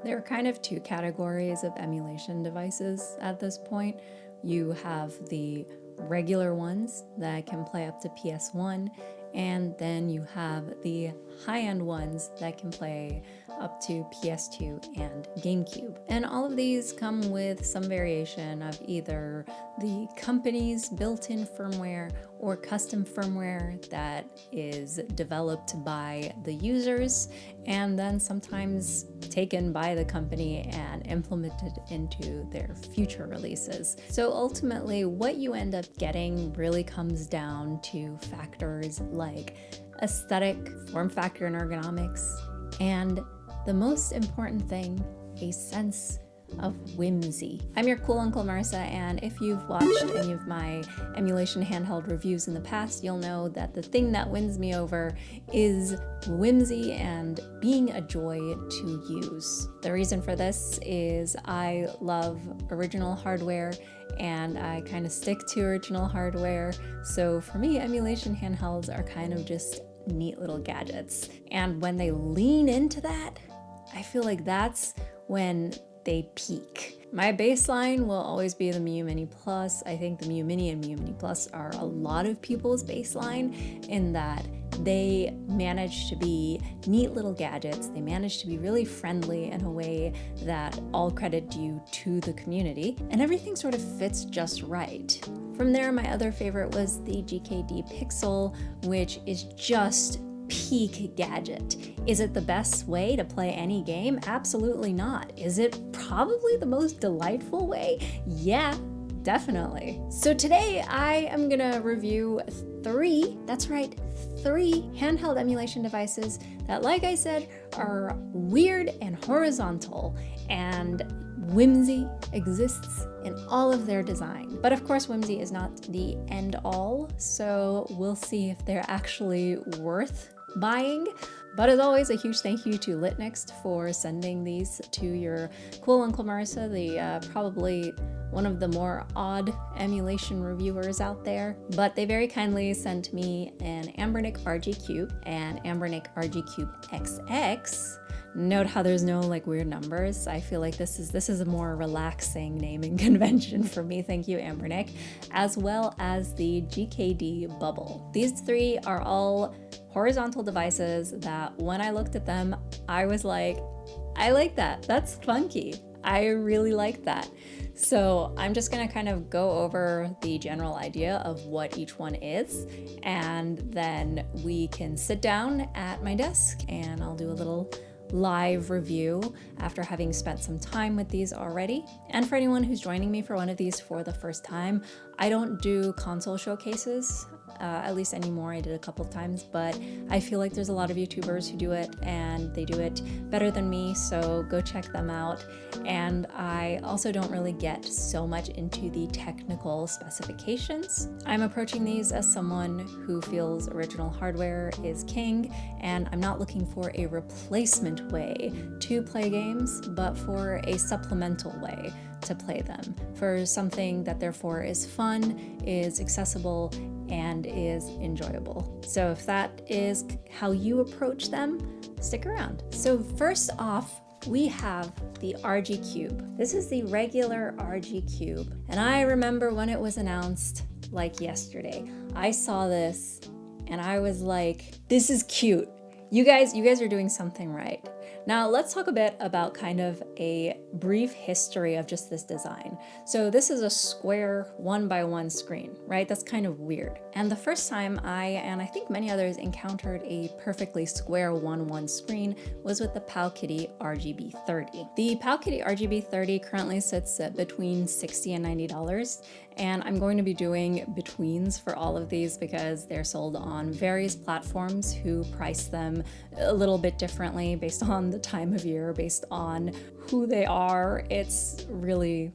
There are kind of two categories of emulation devices at this point. You have the regular ones that can play up to PS1, and then you have the high-end ones that can play up to PS2 and GameCube. And all of these come with some variation of either the company's built-in firmware or custom firmware that is developed by the users and then sometimes taken by the company and implemented into their future releases. So ultimately, what you end up getting really comes down to factors like aesthetic, form factor and ergonomics, and the most important thing, a sense of whimsy. I'm your cool Uncle Marissa, and if you've watched any of my emulation handheld reviews in the past, you'll know that the thing that wins me over is whimsy and being a joy to use. The reason for this is I love original hardware and I kind of stick to original hardware. So for me, emulation handhelds are kind of just neat little gadgets. And when they lean into that, I feel like that's when they peak. My baseline will always be the Miyoo Mini Plus. I think the Miyoo Mini and Miyoo Mini Plus are a lot of people's baseline in that they manage to be neat little gadgets. They manage to be really friendly in a way that all credit due to the community, and everything sort of fits just right. From there, my other favorite was the GKD Pixel, which is just peak gadget. Is it the best way to play any game? Absolutely not. Is it probably the most delightful way? Yeah, definitely. So today I am gonna review three handheld emulation devices that, like I said, are weird and horizontal, and whimsy exists in all of their design. But of course, whimsy is not the end all, so we'll see if they're actually worth buying. But as always, a huge thank you to LitNext for sending these to your cool Uncle Marissa, the probably one of the more odd emulation reviewers out there. But they very kindly sent me an Anbernic RG Cube and Anbernic RG CubeXX. Note how there's no like weird numbers. I feel like this is a more relaxing naming convention for me. Thank you, Anbernic. As well as the GKD Bubble. These three are all horizontal devices that when I looked at them, I was like, I like that. That's funky. I really like that. So I'm just gonna kind of go over the general idea of what each one is, and then we can sit down at my desk and I'll do a little live review after having spent some time with these already. And for anyone who's joining me for one of these for the first time, I don't do console showcases, at least anymore. I did a couple times, but I feel like there's a lot of YouTubers who do it and they do it better than me, so go check them out. And I also don't really get so much into the technical specifications. I'm approaching these as someone who feels original hardware is king, and I'm not looking for a replacement way to play games, but for a supplemental way to play them, for something that therefore is fun, is accessible, and is enjoyable. So if that is how you approach them, stick around. So first off, we have the RG Cube. This is the regular RG Cube, and I remember when it was announced like yesterday. I saw this and I was like, this is cute. You guys are doing something right. Now let's talk a bit about kind of a brief history of just this design. So this is a square 1x1 screen, right? That's kind of weird. And the first time and I think many others encountered a perfectly square 1x1 screen was with the Powkiddy RGB30. The Powkiddy RGB30 currently sits at between $60 and $90. And I'm going to be doing betweens for all of these because they're sold on various platforms who price them a little bit differently based on the time of year, based on who they are. It's really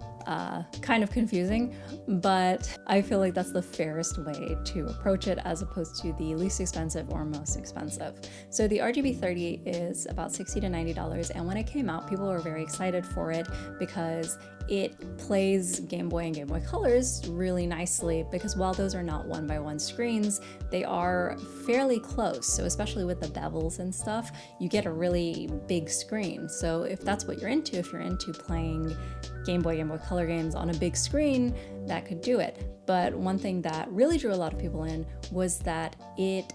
kind of confusing, but I feel like that's the fairest way to approach it as opposed to the least expensive or most expensive. So the RGB30 is about $60 to $90, and when it came out, people were very excited for it because it plays Game Boy and Game Boy Colors really nicely, because while those are not 1x1 screens, they are fairly close. So especially with the bevels and stuff, you get a really big screen. So if that's what you're into, if you're into playing Game Boy Color games on a big screen, that could do it. But one thing that really drew a lot of people in was that it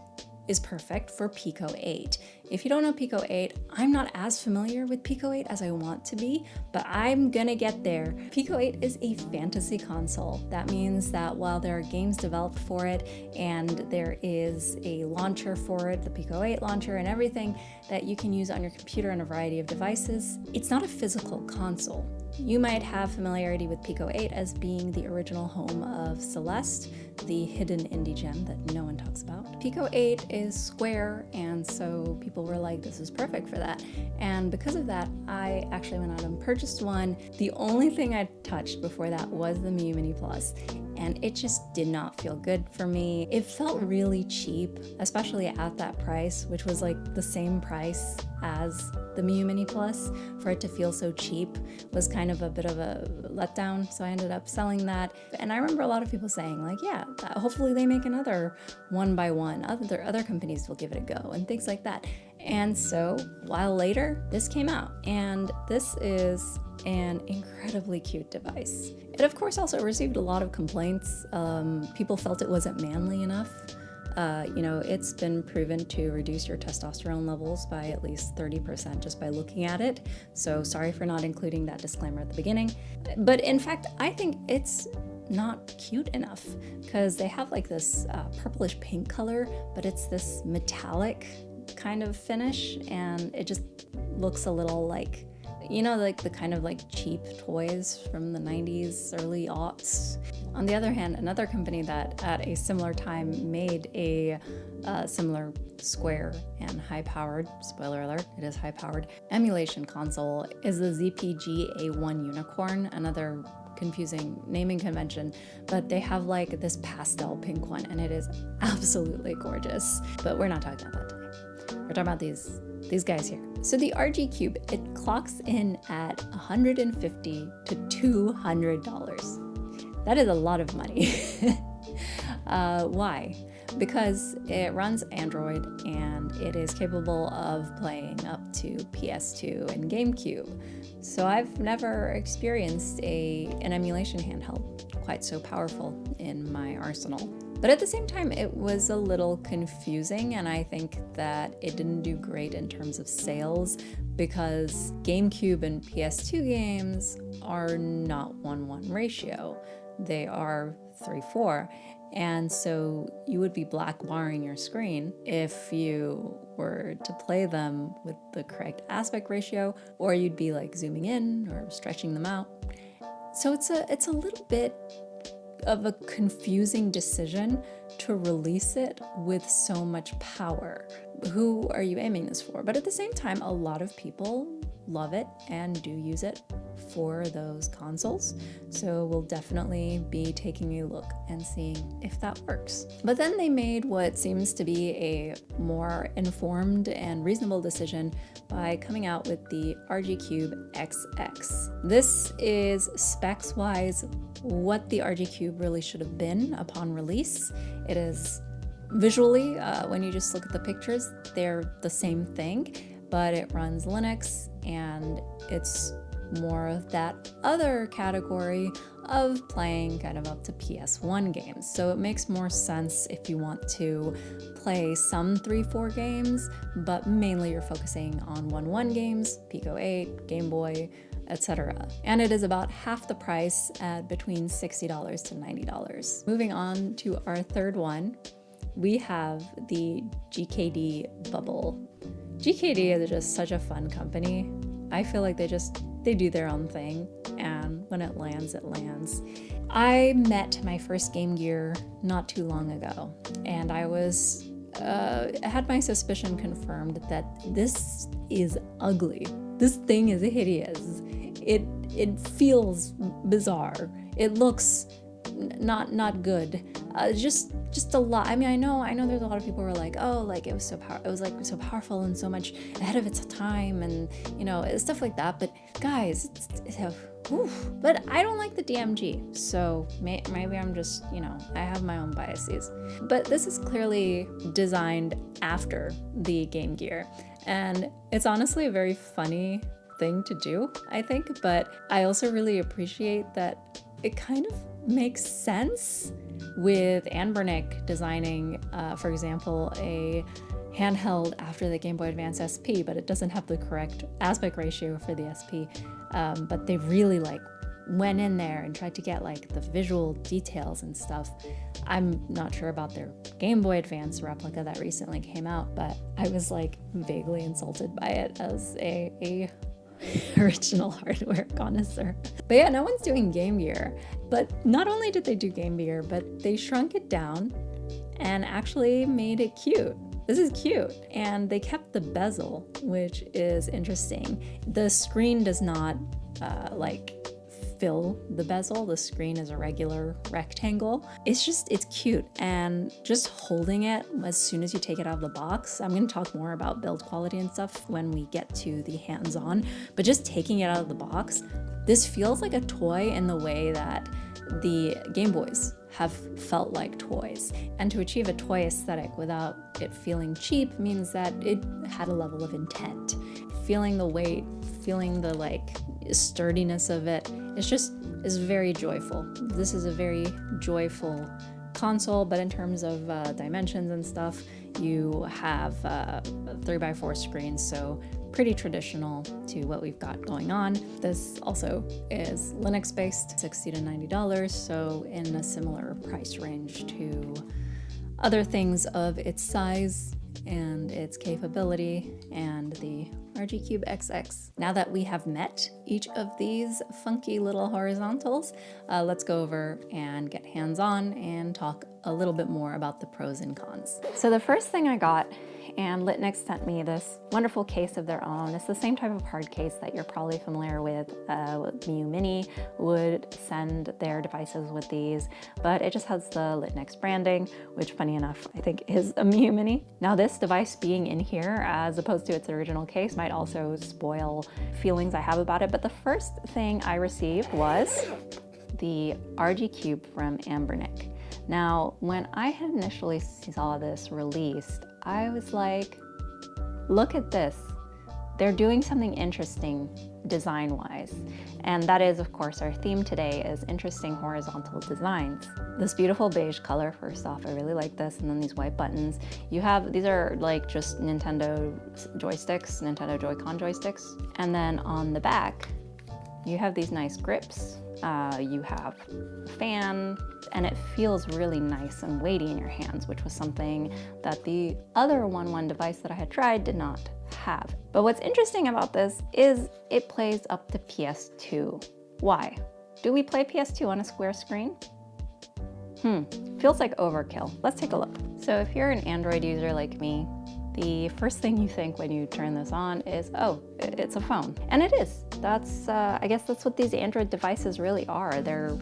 is perfect for Pico 8. If you don't know Pico 8, I'm not as familiar with Pico 8 as I want to be, but I'm gonna get there. Pico 8 is a fantasy console. That means that while there are games developed for it and there is a launcher for it, the Pico 8 launcher and everything that you can use on your computer on a variety of devices, it's not a physical console. You might have familiarity with Pico 8 as being the original home of Celeste, the hidden indie gem that no one talks about. Pico 8 is square, and so people were like, this is perfect for that. And because of that, I actually went out and purchased one. The only thing I touched before that was the Miu Mini Plus, and it just did not feel good for me. It felt really cheap, especially at that price, which was like the same price as the Miu Mini Plus. For it to feel so cheap was kind of a bit of a letdown, so I ended up selling that. And I remember a lot of people saying like, yeah, hopefully they make another 1x1. Other companies will give it a go and things like that. And so a while later, this came out, and this is an incredibly cute device. It of course also received a lot of complaints. People felt it wasn't manly enough. It's been proven to reduce your testosterone levels by at least 30% just by looking at it. So sorry for not including that disclaimer at the beginning. But in fact, I think it's not cute enough because they have like this purplish pink color, but it's this metallic kind of finish, and it just looks a little like, like the kind of like cheap toys from the 90s, early aughts. On the other hand, another company that at a similar time made a similar square and high-powered, spoiler alert, it is high-powered, emulation console is the ZPG A1 Unicorn, another confusing naming convention, but they have like this pastel pink one, and it is absolutely gorgeous. But we're not talking about that today. We're talking about these guys here. So the RG Cube, it clocks in at $150 to $200. That is a lot of money. Why? Because it runs Android and it is capable of playing up to PS2 and GameCube. So I've never experienced an emulation handheld quite so powerful in my arsenal. But at the same time, it was a little confusing, and I think that it didn't do great in terms of sales because GameCube and PS2 games are not 1:1 ratio. They are 3:4. And so you would be black barring your screen if you were to play them with the correct aspect ratio, or you'd be like zooming in or stretching them out. So it's a little bit of a confusing decision to release it with so much power. Who are you aiming this for? But at the same time, a lot of people love it and do use it for those consoles. So we'll definitely be taking a look and seeing if that works. But then they made what seems to be a more informed and reasonable decision by coming out with the RG CubeXX. This is specs-wise what the RG Cube really should have been upon release. It is visually, when you just look at the pictures, they're the same thing, but it runs Linux and it's more of that other category of playing kind of up to PS1 games. So it makes more sense if you want to play some 3/4 games, but mainly you're focusing on 1/1 games, Pico 8, Game Boy, etc. And it is about half the price at between $60 to $90. Moving on to our third one, we have the GKD Bubble. GKD is just such a fun company. I feel like they do their own thing, and when it lands, it lands. I met my first Game Gear not too long ago, and I had my suspicion confirmed that this is ugly. This thing is hideous, it feels bizarre. It looks not good. Just a lot. I mean, I know there's a lot of people who are like, oh, like it was so powerful and so much ahead of its time, and stuff like that. But guys, but I don't like the DMG, so maybe I'm just, I have my own biases. But this is clearly designed after the Game Gear, and it's honestly a very funny thing to do, I think. But I also really appreciate that it kind of makes sense with Anbernic designing, for example, a handheld after the Game Boy Advance SP, but it doesn't have the correct aspect ratio for the SP. But they really went in there and tried to get the visual details and stuff. I'm not sure about their Game Boy Advance replica that recently came out, but I was vaguely insulted by it as a original hardware connoisseur. But yeah, no one's doing Game Gear. But not only did they do Game Gear, but they shrunk it down and actually made it cute. This is cute. And they kept the bezel, which is interesting. The screen does not fill the bezel. The screen is a regular rectangle. It's cute, and just holding it as soon as you take it out of the box. I'm going to talk more about build quality and stuff when we get to the hands-on, but just taking it out of the box, this feels like a toy in the way that the Game Boys have felt like toys. And to achieve a toy aesthetic without it feeling cheap means that it had a level of intent. Feeling the weight, feeling the sturdiness of it, it's very joyful. This is a very joyful console, but in terms of dimensions and stuff, you have a 3x4 screen, so pretty traditional to what we've got going on. This also is Linux based, $60 to $90, so in a similar price range to other things of its size and its capability and the RG CubeXX. Now that we have met each of these funky little horizontals, let's go over and get hands-on and talk a little bit more about the pros and cons. So the first thing I got, and Litnix sent me this wonderful case of their own. It's the same type of hard case that you're probably familiar with. Miu Mini would send their devices with these, but it just has the Litnix branding, which funny enough, I think is a Miu Mini. Now this device being in here as opposed to its original case might also spoil feelings I have about it, but the first thing I received was the RG Cube from Anbernic. Now, when I had initially saw this released, I was like, look at this. They're doing something interesting design-wise. And that is, of course, our theme today is interesting horizontal designs. This beautiful beige color, first off, I really like this. And then these white buttons. These are just Nintendo joysticks, Nintendo Joy-Con joysticks. And then on the back, you have these nice grips. You have a fan, and it feels really nice and weighty in your hands, which was something that the other 1-1 device that I had tried did not have. But what's interesting about this is it plays up to PS2. Why? Do we play PS2 on a square screen? Feels like overkill. Let's take a look. So if you're an Android user like me, the first thing you think when you turn this on is, oh, it's a phone. And it is. I guess that's what these Android devices really are. They're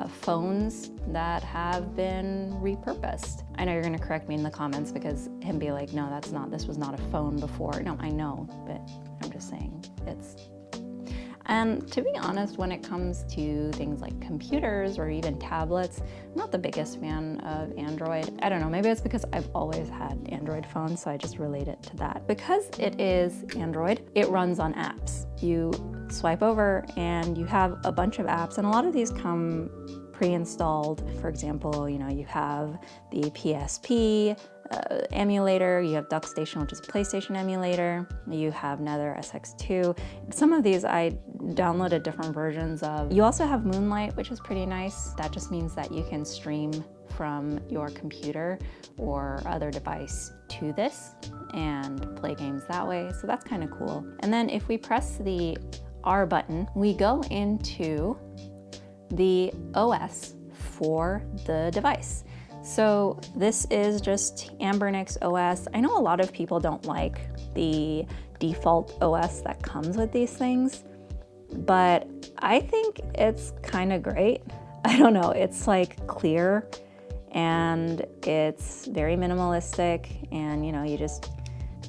phones that have been repurposed. I know you're gonna correct me in the comments because him be like, no, this was not a phone before. No, I know, but I'm just saying it's. And to be honest, when it comes to things like computers or even tablets, I'm not the biggest fan of Android. I don't know, maybe it's because I've always had Android phones, so I just relate it to that. Because it is Android, it runs on apps. You swipe over and you have a bunch of apps, and a lot of these come pre-installed. For example, you have the PSP, emulator, you have DuckStation, which is a PlayStation emulator, you have Nether SX2. Some of these I downloaded different versions of. You also have Moonlight, which is pretty nice. That just means that you can stream from your computer or other device to this and play games that way, so that's kind of cool. And then if we press the R button, we go into the OS for the device. So this is just Anbernic's OS. I know a lot of people don't like the default OS that comes with these things, but I think it's kind of great. I don't know, it's like clear and it's very minimalistic, and you know, you just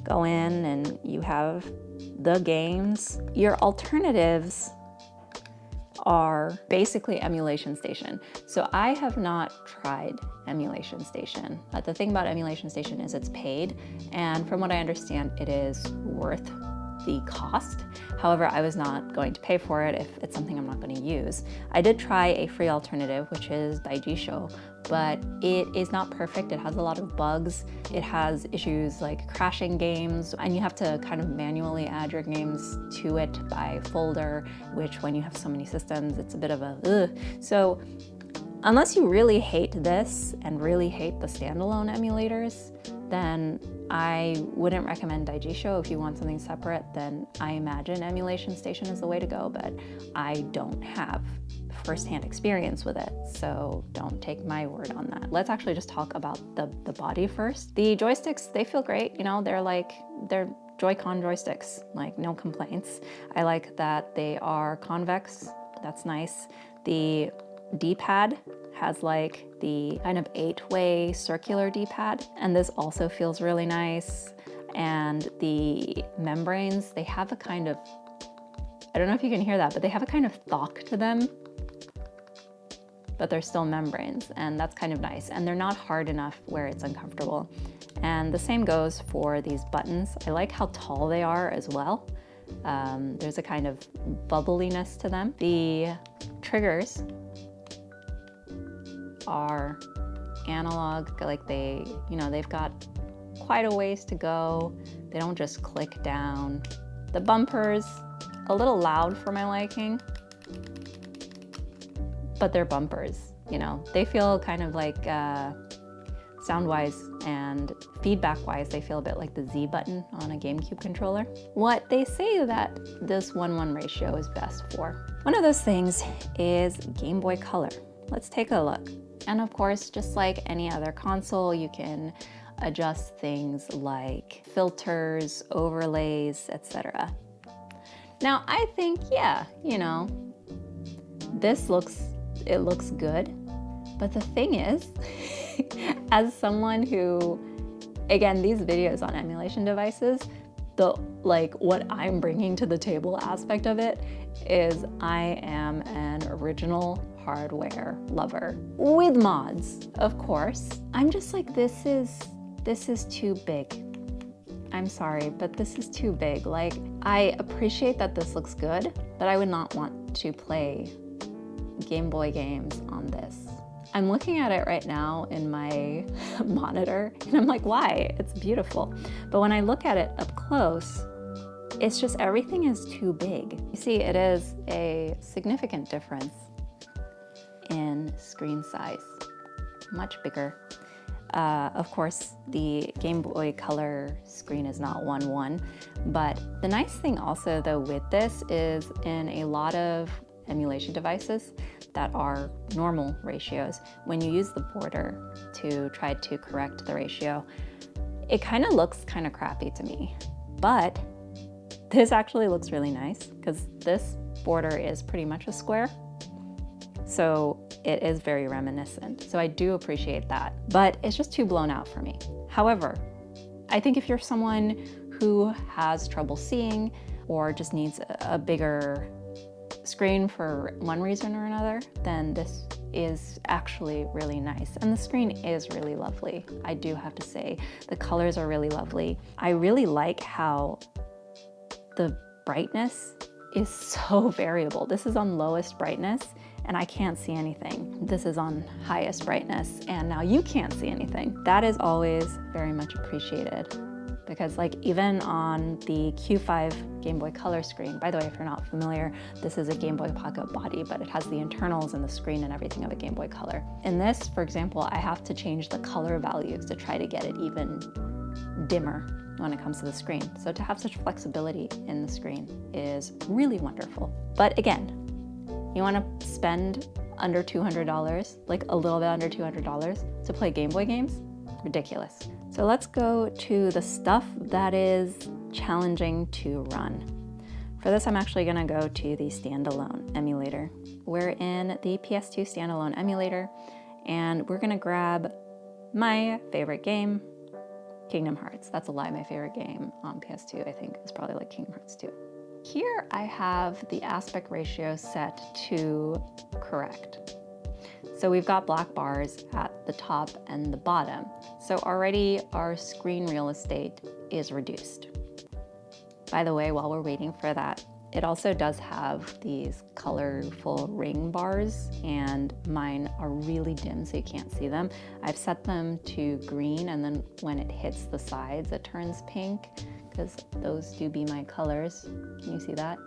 go in and you have the games. Your alternatives are basically Emulation Station. So I have not tried Emulation Station. The thing about Emulation Station is it's paid, and from what I understand, it is worth the cost. However, I was not going to pay for it if it's something I'm not going to use. I did try a free alternative, which is Daijisho, but it is not perfect. It has a lot of bugs. It has issues like crashing games, and you have to kind of manually add your games to it by folder, which when you have so many systems, it's a bit of a ugh. So unless you really hate this and really hate the standalone emulators, then I wouldn't recommend Daijisho. If you want something separate, then I imagine Emulation Station is the way to go, but I don't have firsthand experience with it, so don't take my word on that. Let's actually just talk about the body first. The joysticks, they feel great, you know, they're Joy-Con joysticks, like no complaints. I like that they are convex, that's nice. The D-pad has like the kind of 8-way circular D-pad, and this also feels really nice. And the membranes, they have a kind of, I don't know if you can hear that, but they have a kind of thock to them, but they're still membranes, and that's kind of nice. And they're not hard enough where it's uncomfortable. And the same goes for these buttons. I like how tall they are as well. There's a kind of bubbliness to them. The triggers are analog, like they've got quite a ways to go. They don't just click down. The bumpers, a little loud for my liking, but they're bumpers, you know. They feel kind of like, sound-wise and feedback-wise, they feel a bit like the Z button on a GameCube controller. What they say that this 1:1 ratio is best for. One of those things is Game Boy Color. Let's take a look. And of course, just like any other console, you can adjust things like filters, overlays, etc. Now, I think, yeah, you know, it looks good. But the thing is, as someone who, again, these videos on emulation devices, what I'm bringing to the table aspect of it is I am an original hardware lover with mods, of course. I'm just like, this is too big. I'm sorry, but this is too big. Like, I appreciate that this looks good, but I would not want to play Game Boy games on this. I'm looking at it right now in my monitor, and I'm like, why? It's beautiful. But when I look at it up close, it's just everything is too big. You see, it is a significant difference in screen size, much bigger. Of course, the Game Boy Color screen is not 1:1, but the nice thing also though with this is in a lot of emulation devices that are normal ratios, when you use the border to try to correct the ratio, it kind of looks kind of crappy to me. But this actually looks really nice because this border is pretty much a square. So it is very reminiscent. So I do appreciate that, but it's just too blown out for me. However, I think if you're someone who has trouble seeing or just needs a bigger screen for one reason or another, then this is actually really nice. And the screen is really lovely. I do have to say, the colors are really lovely. I really like how the brightness is so variable. This is on lowest brightness and I can't see anything. This is on highest brightness and now you can't see anything. That is always very much appreciated, because like even on the Q5 Game Boy Color screen, by the way, if you're not familiar, this is a Game Boy Pocket body, but it has the internals and the screen and everything of a Game Boy Color. In this, for example, I have to change the color values to try to get it even dimmer when it comes to the screen. So to have such flexibility in the screen is really wonderful. But again, you want to spend under $200, like a little bit under $200 to play Game Boy games? Ridiculous. So let's go to the stuff that is challenging to run. For this, I'm actually gonna go to the standalone emulator. We're in the PS2 standalone emulator, and we're gonna grab my favorite game, Kingdom Hearts. That's a lie, my favorite game on PS2, I think, is probably like Kingdom Hearts 2. Here I have the aspect ratio set to correct. So we've got black bars at the top and the bottom. So already our screen real estate is reduced. By the way, while we're waiting for that, it also does have these colorful ring bars, and mine are really dim so you can't see them. I've set them to green, and then when it hits the sides, it turns pink, because those do be my colors. Can you see that?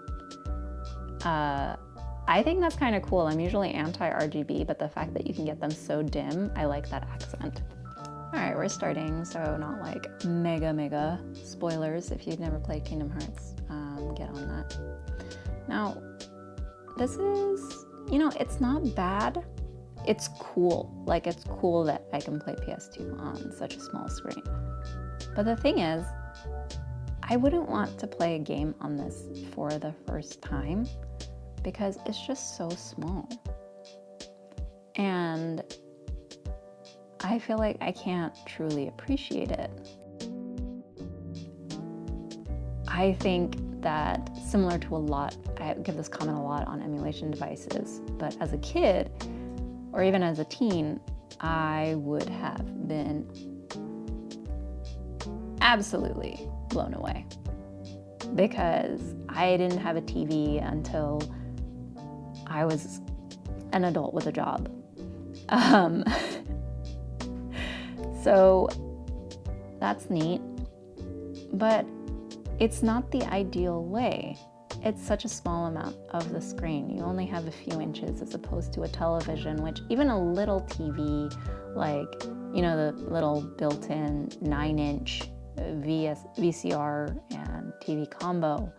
I think that's kind of cool. I'm usually anti-RGB, but the fact that you can get them so dim, I like that accent. All right, we're starting, so not like mega spoilers. If you've never played Kingdom Hearts, get on that. Now, this is, it's not bad. It's cool. Like, it's cool that I can play PS2 on such a small screen. But the thing is, I wouldn't want to play a game on this for the first time because it's just so small. And I feel like I can't truly appreciate it. I think that similar to I give this comment a lot on emulation devices, but as a kid, or even as a teen, I would have been absolutely blown away because I didn't have a TV until I was an adult with a job. So that's neat, but it's not the ideal way. It's such a small amount of the screen. You only have a few inches as opposed to a television, which even a little TV, like, the little built-in 9-inch VCR and TV combo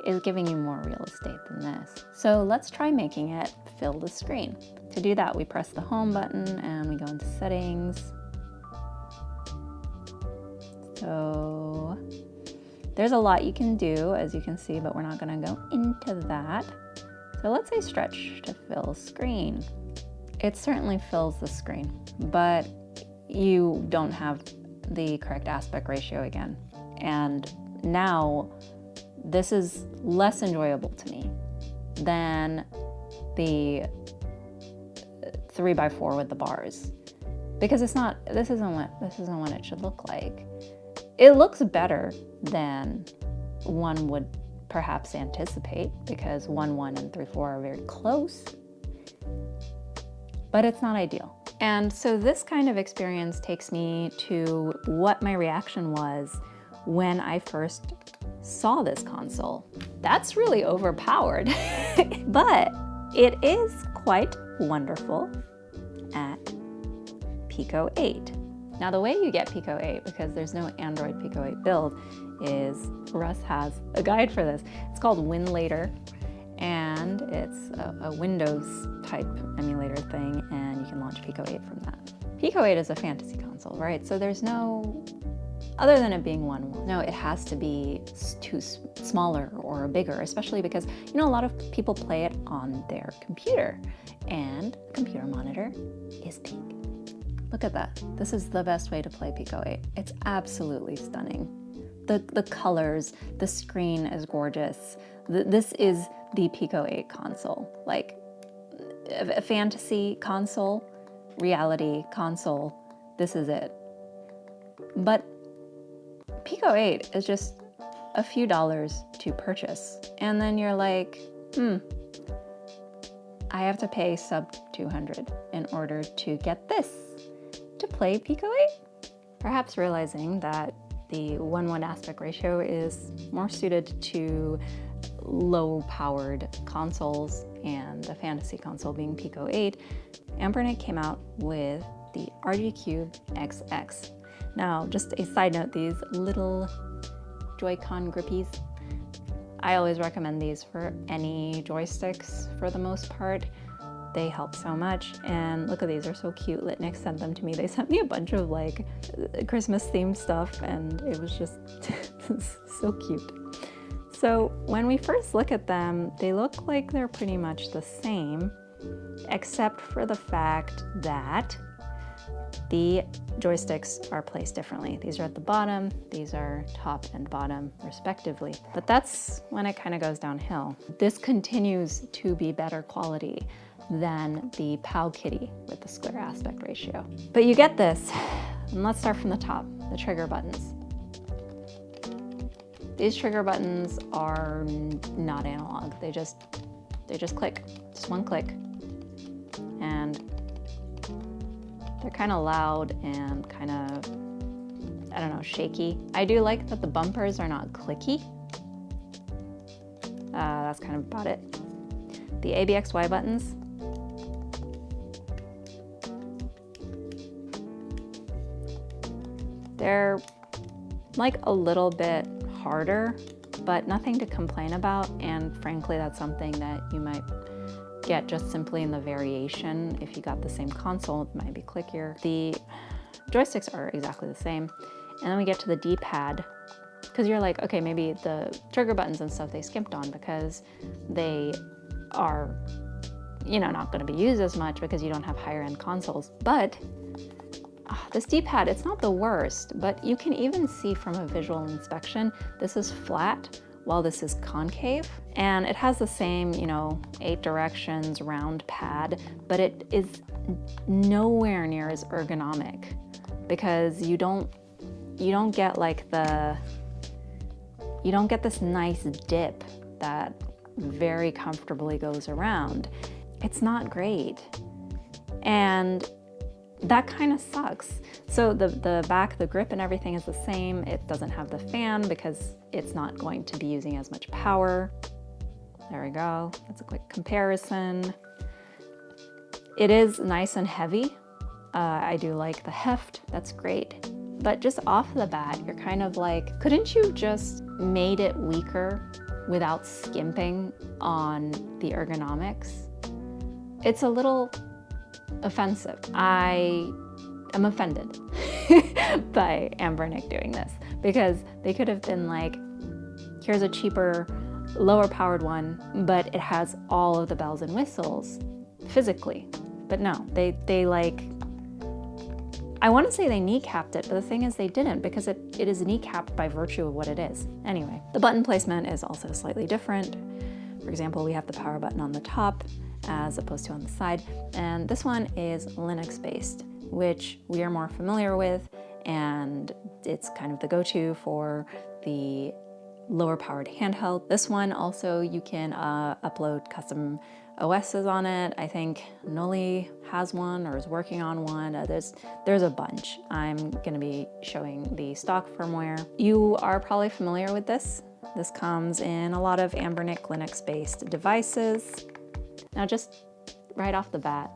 is giving you more real estate than this. So let's try making it fill the screen. To do that, we press the home button and we go into settings. So there's a lot you can do, as you can see, but we're not gonna go into that. So let's say stretch to fill screen. It certainly fills the screen, but you don't have the correct aspect ratio again. And now this is less enjoyable to me than the 3x4 with the bars, because this isn't what it should look like. It looks better than one would perhaps anticipate because 1, and 3, 4 are very close, but it's not ideal. And so this kind of experience takes me to what my reaction was when I first saw this console. That's really overpowered, but it is quite wonderful at Pico 8. Now the way you get Pico 8, because there's no Android Pico 8 build, is Russ has a guide for this. It's called WinLater, and it's a Windows type emulator thing, and you can launch Pico 8 from that. Pico 8 is a fantasy console, right? So there's no, other than it being no, it has to be too smaller or bigger, especially because, a lot of people play it on their computer, and the computer monitor is big. Look at that. This is the best way to play Pico 8. It's absolutely stunning. The colors, the screen is gorgeous. This is the Pico 8 console. Like a fantasy console, reality console, this is it. But Pico 8 is just a few dollars to purchase. And then you're like, I have to pay sub $200 in order to get this, to play Pico 8. Perhaps realizing that the 1:1 aspect ratio is more suited to low-powered consoles, and the fantasy console being Pico 8, Anbernic came out with the CubeXX. Now, just a side note, these little Joy-Con grippies, I always recommend these for any joysticks for the most part. They help so much, and look at these, they're so cute. Litnick sent them to me. They sent me a bunch of like Christmas themed stuff, and it was just so cute. So when we first look at them, they look like they're pretty much the same, except for the fact that the joysticks are placed differently. These are at the bottom, these are top and bottom respectively. But that's when it kind of goes downhill. This continues to be better quality than the POW Kitty with the square aspect ratio. But you get this, and let's start from the top, the trigger buttons. These trigger buttons are not analog. They just click, just one click. And they're kind of loud and kind of, I don't know, shaky. I do like that the bumpers are not clicky. That's kind of about it. The ABXY buttons, they're like a little bit harder, but nothing to complain about. And frankly, that's something that you might get just simply in the variation. If you got the same console, it might be clickier. The joysticks are exactly the same. And then we get to the D-pad, because you're like, okay, maybe the trigger buttons and stuff they skimped on because they are, you know, not going to be used as much because you don't have higher end consoles. But this D-pad, it's not the worst, but you can even see from a visual inspection, this is flat while this is concave. And it has the same, you know, 8 directions round pad, but it is nowhere near as ergonomic because you don't get like you don't get this nice dip that very comfortably goes around. It's not great. And that kind of sucks. So the back, the grip and everything is the same. It doesn't have the fan because it's not going to be using as much power. There we go. That's a quick comparison. It is nice and heavy. I do like the heft. That's great. But just off the bat, you're kind of like, couldn't you just made it weaker without skimping on the ergonomics? It's a little offensive. I am offended by Anbernic doing this because they could have been like, here's a cheaper, lower powered one, but it has all of the bells and whistles physically. But no, they like, I want to say they kneecapped it, but the thing is they didn't because it is kneecapped by virtue of what it is. Anyway, the button placement is also slightly different. For example, we have the power button on the top as opposed to on the side. And this one is Linux based, which we are more familiar with, and it's kind of the go-to for the lower powered handheld. This one also, you can upload custom OSs on it. I think Noli has one or is working on one. There's a bunch. I'm gonna be showing the stock firmware. You are probably familiar with this. This comes in a lot of Anbernic Linux-based devices. Now just right off the bat,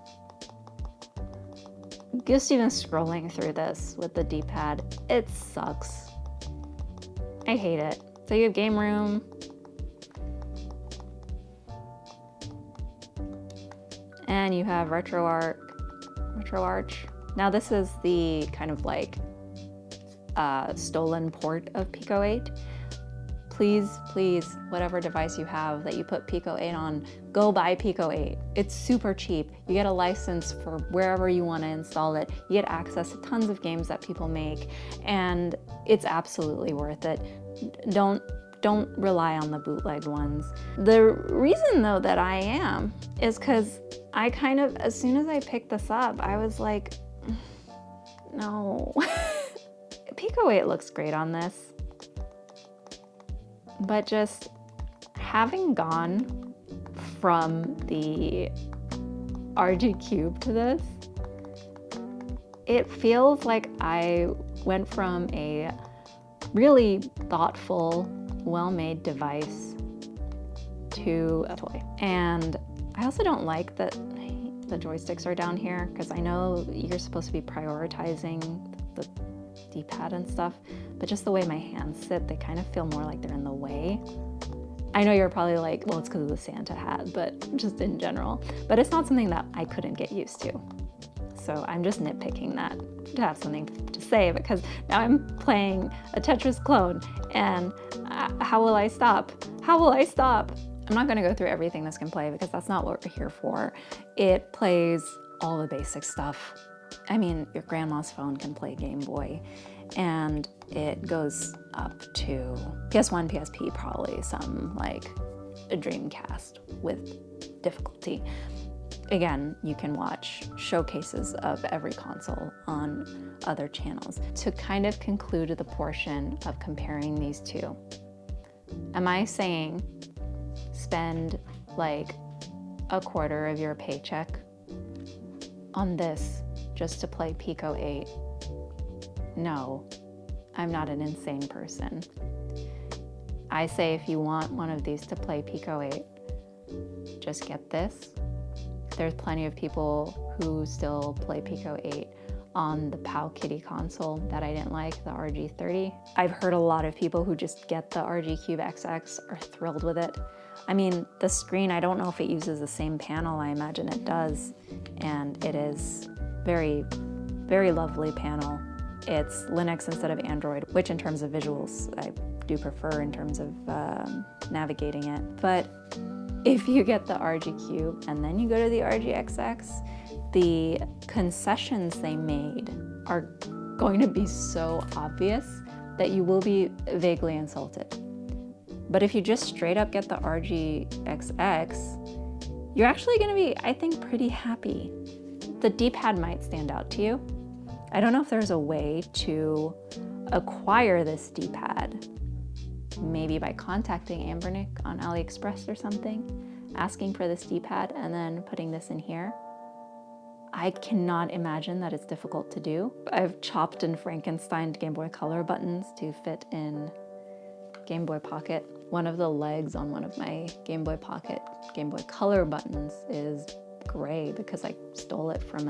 just even scrolling through this with the D-pad, it sucks. I hate it. So you have game room, and you have RetroArch. Now this is the kind of like stolen port of Pico 8. Please, whatever device you have that you put Pico 8 on, go buy Pico 8. It's super cheap. You get a license for wherever you want to install it. You get access to tons of games that people make, and it's absolutely worth it. Don't rely on the bootleg ones. The reason though that I am is because I kind of, as soon as I picked this up, I was like, no. Pico 8 looks great on this. But just having gone from the RG Cube to this, it feels like I went from a really thoughtful, well-made device to a toy. And I also don't like that the joysticks are down here because I know you're supposed to be prioritizing the D-pad and stuff, but just the way my hands sit, they kind of feel more like they're in the way. I know you're probably like, well, it's because of the Santa hat, but just in general. But it's not something that I couldn't get used to. So I'm just nitpicking that to have something to say, because now I'm playing a Tetris clone, and how will I stop? How will I stop? I'm not gonna go through everything this can play because that's not what we're here for. It plays all the basic stuff. I mean, your grandma's phone can play Game Boy, and it goes up to PS1, PSP, probably some like a Dreamcast with difficulty. Again, you can watch showcases of every console on other channels. To kind of conclude the portion of comparing these two, am I saying spend like a quarter of your paycheck on this just to play Pico 8? No, I'm not an insane person. I say if you want one of these to play Pico 8, just get this. There's plenty of people who still play Pico 8 on the POW Kitty console that I didn't like, the RG30. I've heard a lot of people who just get the RG CubeXX are thrilled with it. I mean, the screen, I don't know if it uses the same panel. I imagine it does. And it is very, very lovely panel. It's Linux instead of Android, which in terms of visuals, I do prefer in terms of navigating it. But if you get the RG Cube and then you go to the RGXX, the concessions they made are going to be so obvious that you will be vaguely insulted. But if you just straight up get the RGXX, you're actually going to be, I think, pretty happy. The D-pad might stand out to you. I don't know if there's a way to acquire this D-pad, maybe by contacting Anbernic on AliExpress or something, asking for this D-pad and then putting this in here. I cannot imagine that it's difficult to do. I've chopped and Frankensteined Game Boy Color buttons to fit in Game Boy Pocket. One of the legs on one of my Game Boy Pocket Game Boy Color buttons is gray because I stole it from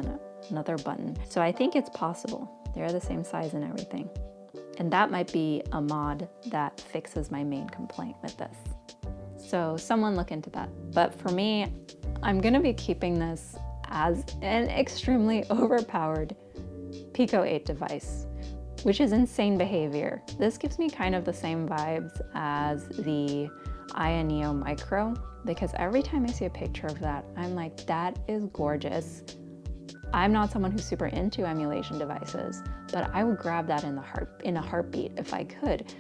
another button. So I think it's possible. They're the same size and everything. And that might be a mod that fixes my main complaint with this. So someone look into that. But for me, I'm gonna be keeping this as an extremely overpowered Pico 8 device, which is insane behavior. This gives me kind of the same vibes as the Aya Neo Micro, because every time I see a picture of that, I'm like, that is gorgeous. I'm not someone who's super into emulation devices, but I would grab that in a heartbeat if I could.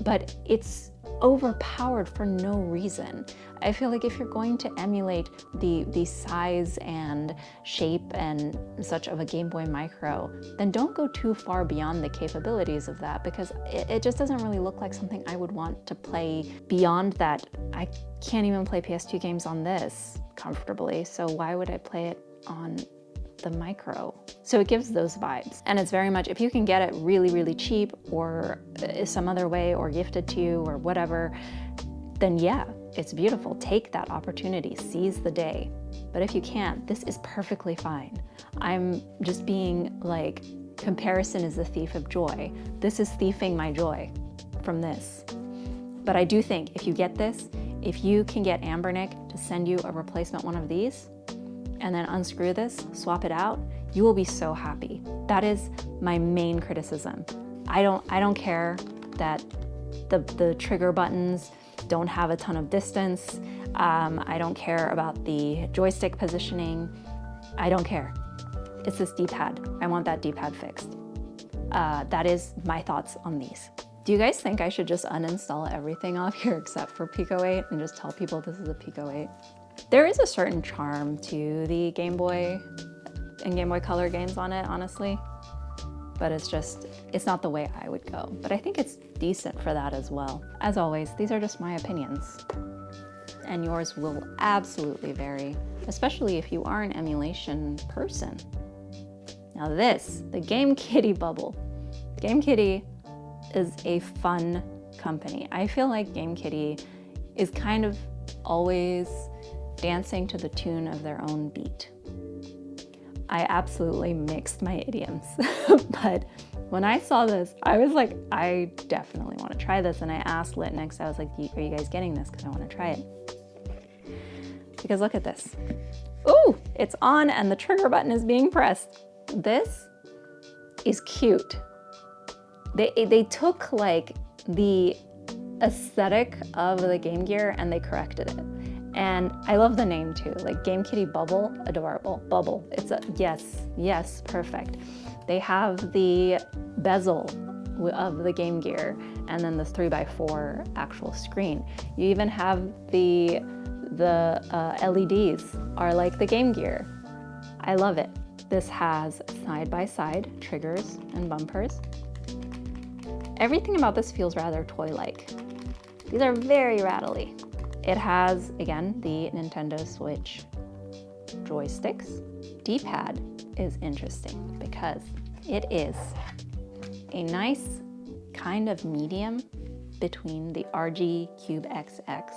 But it's overpowered for no reason. I feel like if you're going to emulate the size and shape and such of a Game Boy Micro, then don't go too far beyond the capabilities of that, because it just doesn't really look like something I would want to play beyond that. I can't even play PS2 games on this comfortably, so why would I play it on the Micro? So it gives those vibes. And it's very much, if you can get it really, really cheap or some other way or gifted to you or whatever, then yeah, it's beautiful. Take that opportunity, seize the day. But if you can't, this is perfectly fine. I'm just being like, comparison is the thief of joy. This is thieving my joy from this. But I do think if you get this, if you can get Anbernic to send you a replacement one of these, and then unscrew this, swap it out, you will be so happy. That is my main criticism. I don't care that the trigger buttons don't have a ton of distance. I don't care about the joystick positioning. I don't care. It's this D-pad. I want that D-pad fixed. That is my thoughts on these. Do you guys think I should just uninstall everything off here except for Pico 8 and just tell people this is a Pico 8? There is a certain charm to the Game Boy and Game Boy Color games on it, honestly, but it's not the way I would go. But I think it's decent for that as well. As always, these are just my opinions, and yours will absolutely vary, especially if you are an emulation person. Now this, the Game Kitty Bubble. Game Kitty is a fun company. I feel like Game Kitty is kind of always dancing to the tune of their own beat. I absolutely mixed my idioms, but when I saw this, I was like, I definitely want to try this. And I asked Litnix, I was like, are you guys getting this? Because I want to try it. Because look at this. Ooh, it's on and the trigger button is being pressed. This is cute. They took like the aesthetic of the Game Gear and they corrected it. And I love the name too, like GKD Bubble, adorable. Bubble, it's a, yes, perfect. They have the bezel of the Game Gear and then the 3x4 actual screen. You even have the LEDs are like the Game Gear. I love it. This has side-by-side triggers and bumpers. Everything about this feels rather toy-like. These are very rattly. It has, again, the Nintendo Switch joysticks. D-pad is interesting because it is a nice kind of medium between the RG CubeXX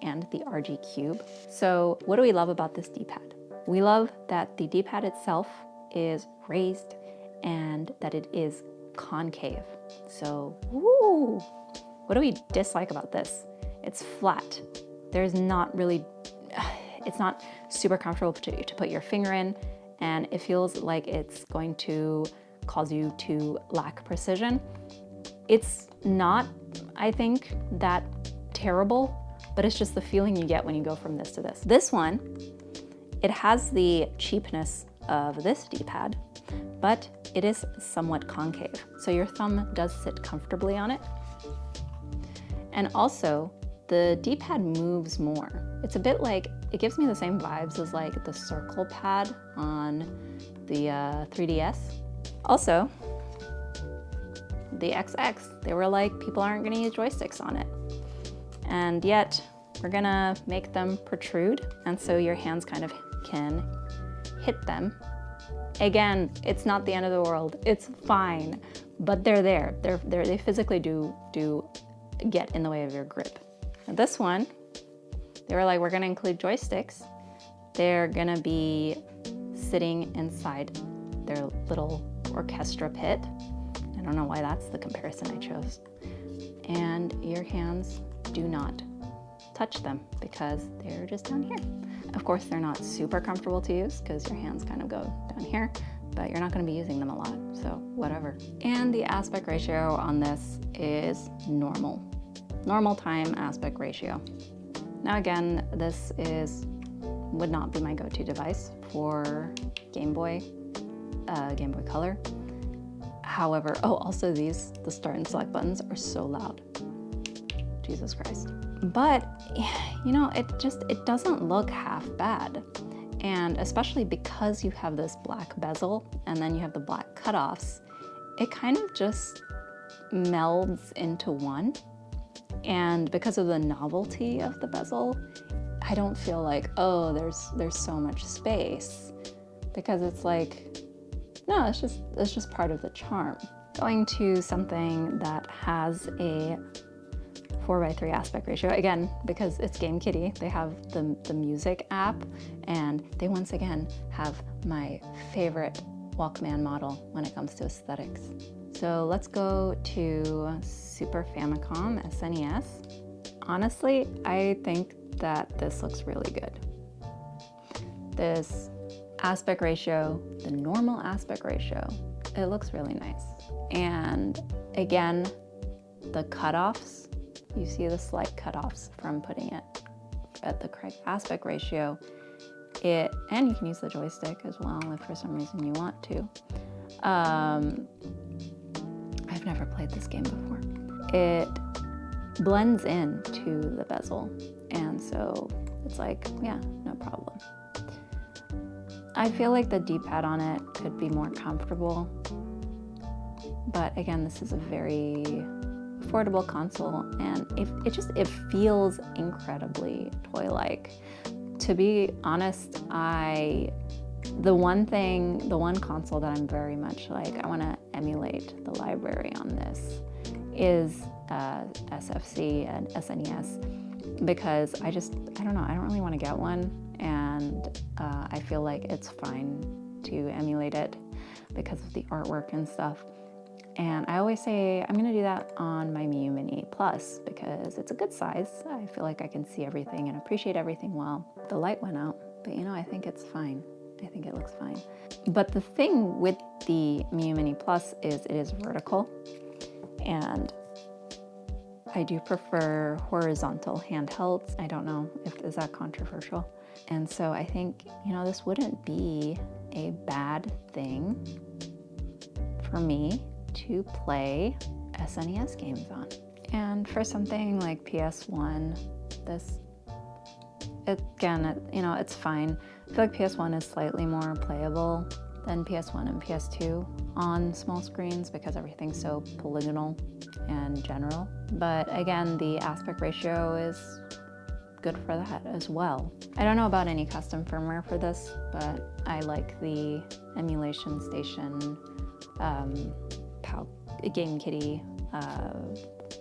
and the RG Cube. So what do we love about this D-pad? We love that the D-pad itself is raised and that it is concave. So, woo! What do we dislike about this? It's flat. There's not really, it's not super comfortable to put your finger in, and it feels like it's going to cause you to lack precision. It's not, I think, that terrible, but it's just the feeling you get when you go from this to this. This one, it has the cheapness of this D-pad, but it is somewhat concave. So your thumb does sit comfortably on it. And also, the D-pad moves more. It's a bit like, it gives me the same vibes as like the circle pad on the 3DS. Also, the XX, they were like, people aren't gonna use joysticks on it. And yet, we're gonna make them protrude, and so your hands kind of can hit them. Again, it's not the end of the world, it's fine, but they're there. They physically do get in the way of your grip. Now this one, they were like, we're gonna include joysticks. They're gonna be sitting inside their little orchestra pit. I don't know why that's the comparison I chose. And your hands do not touch them because they're just down here. Of course, they're not super comfortable to use because your hands kind of go down here, but you're not going to be using them a lot, so whatever. And the aspect ratio on this is normal. Normal time aspect ratio. Now again, this would not be my go-to device for Game Boy Color. However, oh, also the start and select buttons are so loud. Jesus Christ. But, you know, it doesn't look half bad. And especially because you have this black bezel and then you have the black cutoffs, it kind of just melds into one. And because of the novelty of the bezel, I don't feel like, oh, there's so much space. Because it's like, no, it's just part of the charm. Going to something that has a 4:3 aspect ratio, again, because it's GameKitty, they have the music app, and they once again have my favorite Walkman model when it comes to aesthetics. So let's go to Super Famicom SNES. Honestly, I think that this looks really good. This aspect ratio, the normal aspect ratio, it looks really nice. And again, the cutoffs, you see the slight cutoffs from putting it at the correct aspect ratio. And you can use the joystick as well if for some reason you want to. I've never played this game before. It blends into the bezel, and so it's like, yeah, no problem. I feel like the D-pad on it could be more comfortable, but again, this is a very affordable console, and it feels incredibly toy-like. To be honest, the one console that I'm very much like, I want to emulate the library on this is SFC and SNES, because I don't know, I don't really want to get one, and I feel like it's fine to emulate it because of the artwork and stuff. And I always say I'm gonna do that on my Miu Mini Plus because it's a good size. I feel like I can see everything and appreciate everything well. The light went out, but you know, I think it's fine. I think it looks fine. But the thing with the Miu Mini Plus is it is vertical, and I do prefer horizontal handhelds. I don't know is that controversial. And so I think, this wouldn't be a bad thing for me to play SNES games on. And for something like PS1, it's fine. I feel like PS1 is slightly more playable than PS1 and PS2 on small screens because everything's so polygonal and general. But again, the aspect ratio is good for that as well. I don't know about any custom firmware for this, but I like the Emulation Station GameKitty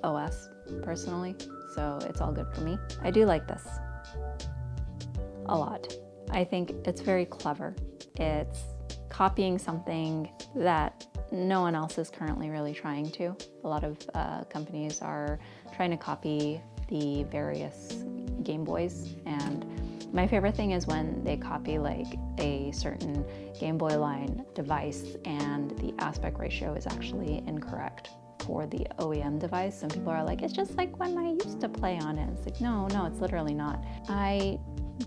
OS personally, so it's all good for me. I do like this a lot. I think it's very clever. It's copying something that no one else is currently really trying to. A lot of companies are trying to copy the various Game Boys, and my favorite thing is when they copy like a certain Game Boy line device and the aspect ratio is actually incorrect for the OEM device. And people are like, it's just like when I used to play on it. It's like, no, it's literally not. I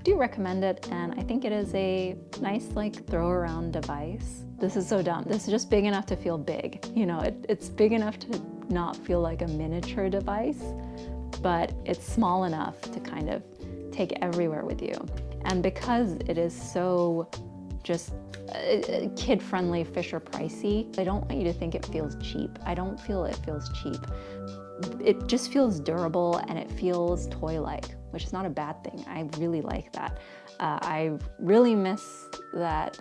do recommend it, and I think it is a nice like throw around device. This is so dumb. This is just big enough to feel big. It's big enough to not feel like a miniature device, but it's small enough to kind of take everywhere with you. And because it is so just kid-friendly, Fisher-Pricey, I don't want you to think it feels cheap. I don't feel it feels cheap. It just feels durable and it feels toy-like, which is not a bad thing. I really like that. I really miss that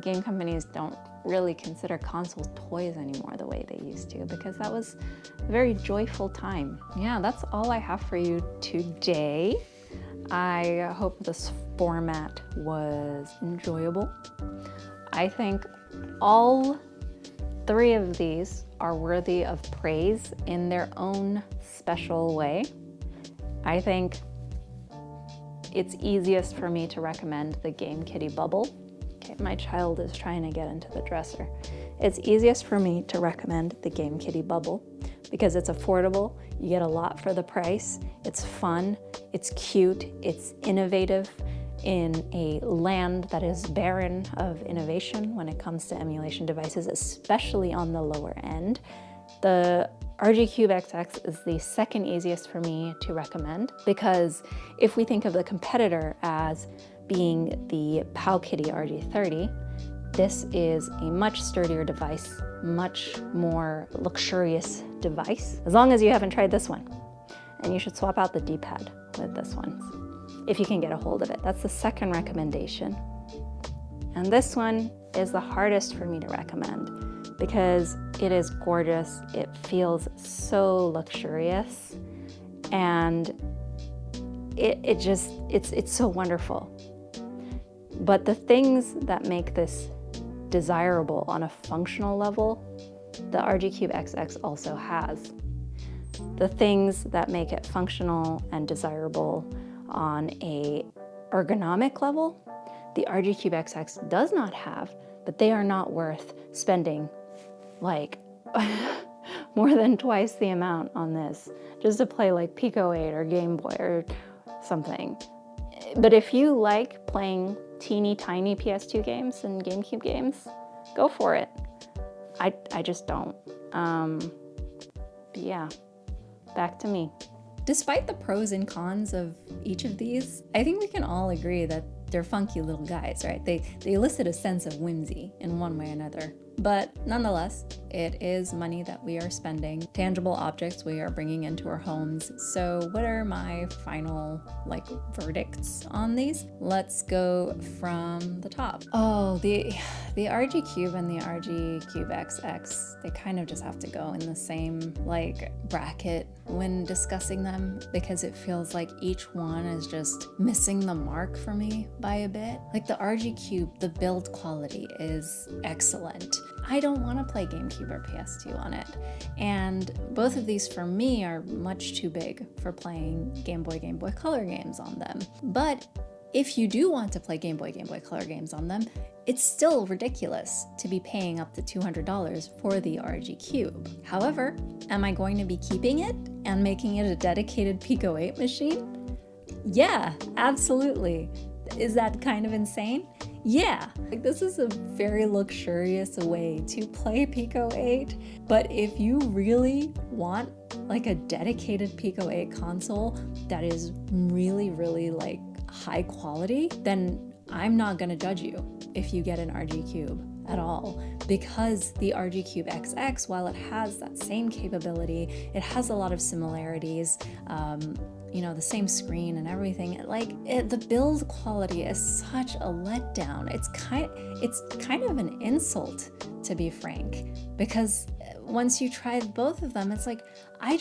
game companies don't really consider consoles toys anymore the way they used to, because that was a very joyful time. Yeah, that's all I have for you today. I hope this format was enjoyable. I think all three of these are worthy of praise in their own special way. I think it's easiest for me to recommend the GameKitty Bubble. Okay, my child is trying to get into the dresser. It's easiest for me to recommend the GameKitty Bubble because it's affordable, you get a lot for the price, it's fun, it's cute, it's innovative in a land that is barren of innovation when it comes to emulation devices, especially on the lower end. The RG CubeXX is the second easiest for me to recommend because if we think of the competitor as being the Powkitty RG30, this is a much sturdier device, much more luxurious device, as long as you haven't tried this one. And you should swap out the D-pad with this one, if you can get a hold of it. That's the second recommendation. And this one is the hardest for me to recommend because it is gorgeous, it feels so luxurious, and it's so wonderful. But the things that make this desirable on a functional level, the RG CubeXX also has. The things that make it functional and desirable on a ergonomic level, the RG CubeXX does not have, but they are not worth spending like more than twice the amount on this just to play like Pico 8 or Game Boy or something. But if you like playing teeny tiny PS2 games and GameCube games, go for it. I just don't. But yeah, back to me. Despite the pros and cons of each of these, I think we can all agree that they're funky little guys, right? They elicit a sense of whimsy in one way or another. But nonetheless, it is money that we are spending, tangible objects we are bringing into our homes. So what are my final verdicts on these? Let's go from the top. Oh, the RG Cube and the RG CubeXX, they kind of just have to go in the same bracket when discussing them, because it feels like each one is just missing the mark for me by a bit. Like the RG Cube, the build quality is excellent. I don't want to play GameCube or PS2 on it. And both of these for me are much too big for playing Game Boy Color games on them. But if you do want to play Game Boy Color games on them, it's still ridiculous to be paying up to $200 for the RG Cube. However, am I going to be keeping it and making it a dedicated Pico 8 machine? Yeah, absolutely. Is that kind of insane? Yeah, like this is a very luxurious way to play Pico 8, but if you really want like a dedicated Pico 8 console that is really, really like high quality, then I'm not gonna judge you if you get an RG Cube at all, because the RG CubeXX, while it has that same capability, it has a lot of similarities, you know, the same screen and everything. The build quality is such a letdown. It's kind of an insult, to be frank, because once you try both of them, it's like, I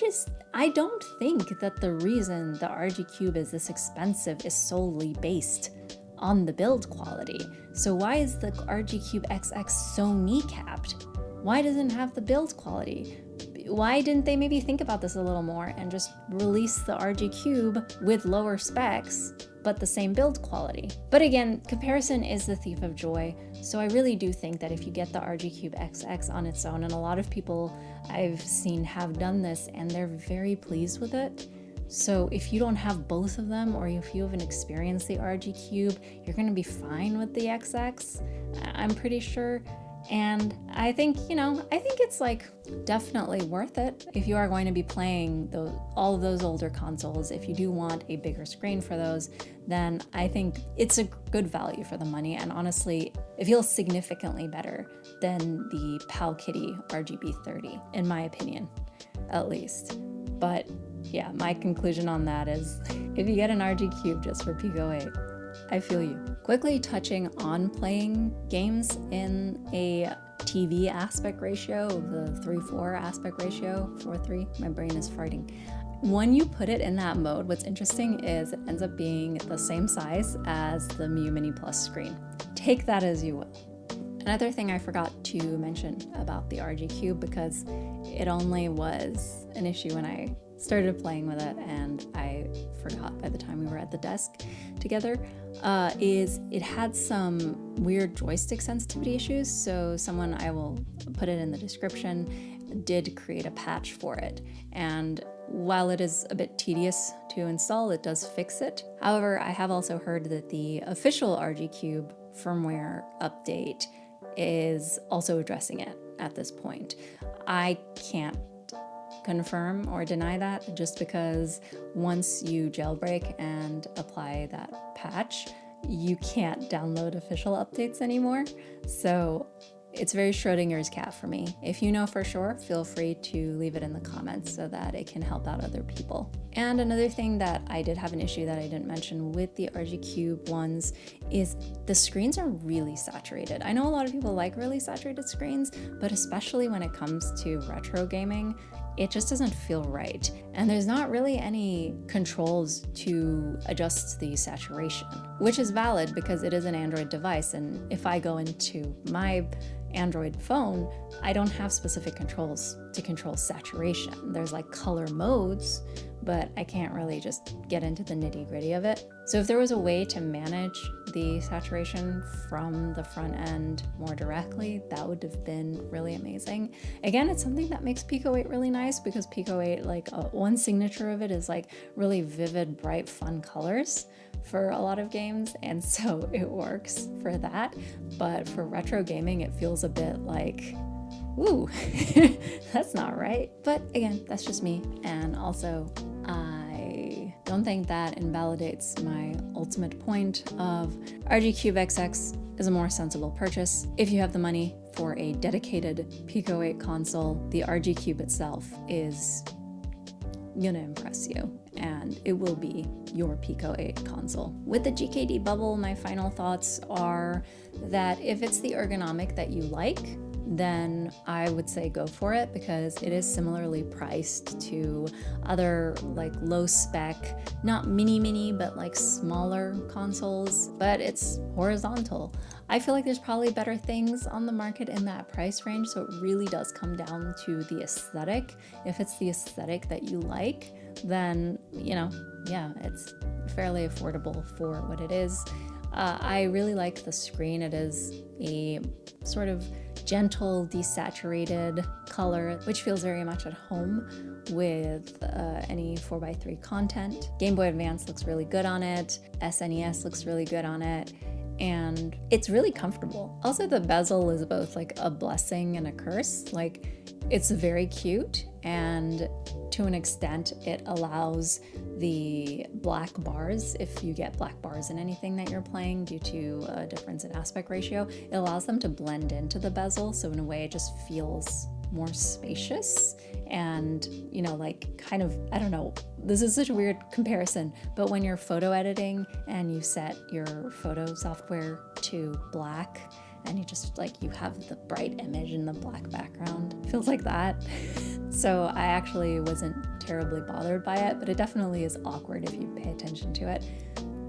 don't think that the reason the RG Cube is this expensive is solely based on the build quality. So why is the RG CubeXX so kneecapped? Why doesn't it have the build quality? Why didn't they maybe think about this a little more and just release the RG Cube with lower specs, but the same build quality? But again, comparison is the thief of joy. So I really do think that if you get the RG CubeXX on its own, and a lot of people I've seen have done this and they're very pleased with it. So if you don't have both of them, or if you haven't experienced the RG Cube, you're gonna be fine with the XX, I'm pretty sure. And I think, it's like definitely worth it if you are going to be playing all of those older consoles. If you do want a bigger screen for those, then I think it's a good value for the money. And honestly, it feels significantly better than the Pal Kitty RGB30, in my opinion, at least. But yeah, my conclusion on that is if you get an RG Cube just for Pico 8, I feel you. Quickly touching on playing games in a TV aspect ratio of the 3:4 aspect ratio, 4:3, my brain is farting. When you put it in that mode, what's interesting is it ends up being the same size as the Mu Mini Plus screen. Take that as you will. Another thing I forgot to mention about the RG Cube, because it only was an issue when I started playing with it and I forgot by the time we were at the desk together, is it had some weird joystick sensitivity issues. So someone, I will put it in the description, did create a patch for it. And while it is a bit tedious to install, it does fix it. However, I have also heard that the official RG Cube firmware update is also addressing it at this point. I can't confirm or deny that, just because once you jailbreak and apply that patch, you can't download official updates anymore. So it's very Schrodinger's cat for me. If you know for sure, feel free to leave it in the comments so that it can help out other people. And another thing that I did have an issue that I didn't mention with the RG Cube ones is the screens are really saturated. I know a lot of people like really saturated screens, but especially when it comes to retro gaming, it just doesn't feel right. And there's not really any controls to adjust the saturation, which is valid because it is an Android device. And if I go into my Android phone, I don't have specific controls to control saturation. There's like color modes, but I can't really just get into the nitty-gritty of it. So if there was a way to manage the saturation from the front end more directly, that would have been really amazing. Again, it's something that makes Pico 8 really nice, because Pico 8, one signature of it is like really vivid, bright, fun colors for a lot of games, and so it works for that. But for retro gaming, it feels a bit like, ooh, that's not right. But again, that's just me. And also, I don't think that invalidates my ultimate point of RG CubeXX is a more sensible purchase. If you have the money for a dedicated Pico 8 console, the RG Cube itself is gonna impress you, and it will be your Pico 8 console. With the GKD Bubble, my final thoughts are that if it's the ergonomic that you like, then I would say go for it, because it is similarly priced to other like low spec, not mini, but like smaller consoles, but it's horizontal. I feel like there's probably better things on the market in that price range, so it really does come down to the aesthetic. If it's the aesthetic that you like, then, you know, yeah, it's fairly affordable for what it is. I really like the screen. It is a sort of gentle, desaturated color, which feels very much at home with any 4x3 content. Game Boy Advance looks really good on it. SNES looks really good on it. And it's really comfortable. Also, the bezel is both like a blessing and a curse. Like, it's very cute, and to an extent, it allows the black bars, if you get black bars in anything that you're playing due to a difference in aspect ratio, it allows them to blend into the bezel. So in a way, it just feels more spacious and, you know, like kind of, I don't know, this is such a weird comparison, but when you're photo editing and you set your photo software to black and you just like, you have the bright image in the black background, it feels like that. So I actually wasn't terribly bothered by it, but it definitely is awkward if you pay attention to it.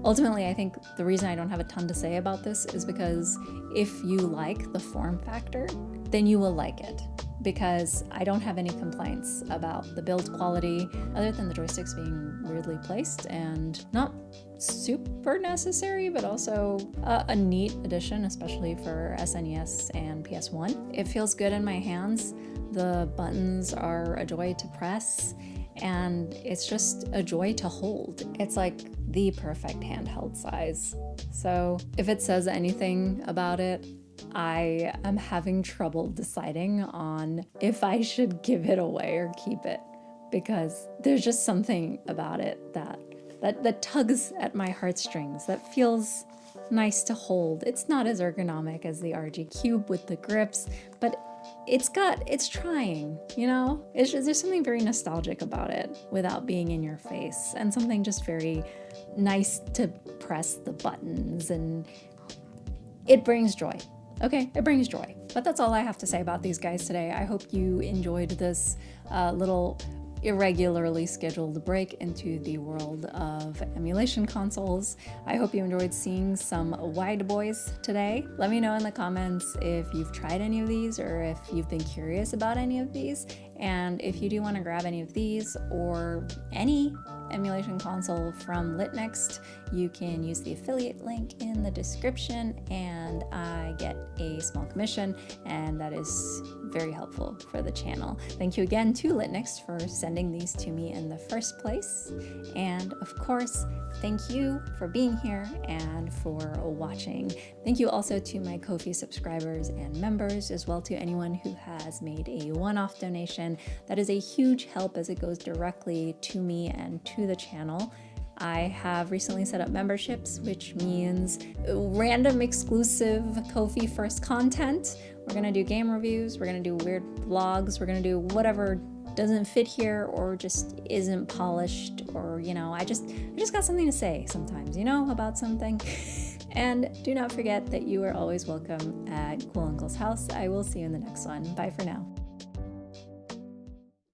Ultimately, I think the reason I don't have a ton to say about this is because if you like the form factor, then you will like it, because I don't have any complaints about the build quality other than the joysticks being weirdly placed and not super necessary, but also a neat addition, especially for SNES and PS1. It feels good in my hands. The buttons are a joy to press, and it's just a joy to hold. It's like the perfect handheld size. So if it says anything about it, I am having trouble deciding on if I should give it away or keep it, because there's just something about it that tugs at my heartstrings, that feels nice to hold. It's not as ergonomic as the RG Cube with the grips, but it's trying, you know? There's something very nostalgic about it without being in your face, and something just very nice to press the buttons, and it brings joy. Okay, it brings joy. But that's all I have to say about these guys today. I hope you enjoyed this little irregularly scheduled break into the world of emulation consoles. I hope you enjoyed seeing some wide boys today. Let me know in the comments if you've tried any of these or if you've been curious about any of these. And if you do want to grab any of these or any emulation console from LitNext, you can use the affiliate link in the description and I get a small commission, and that is very helpful for the channel. Thank you again to LitNext for sending these to me in the first place. And of course, thank you for being here and for watching. Thank you also to my Ko-fi subscribers and members, as well to anyone who has made a one-off donation. That is a huge help as it goes directly to me and to the channel. I have recently set up memberships, which means random exclusive Ko-fi first content. We're gonna do game reviews, we're gonna do weird vlogs, we're gonna do whatever doesn't fit here or just isn't polished, or, you know, I just got something to say sometimes, you know, about something. And do not forget that you are always welcome at Cool Uncle's house. I will see you in the next one. Bye for now.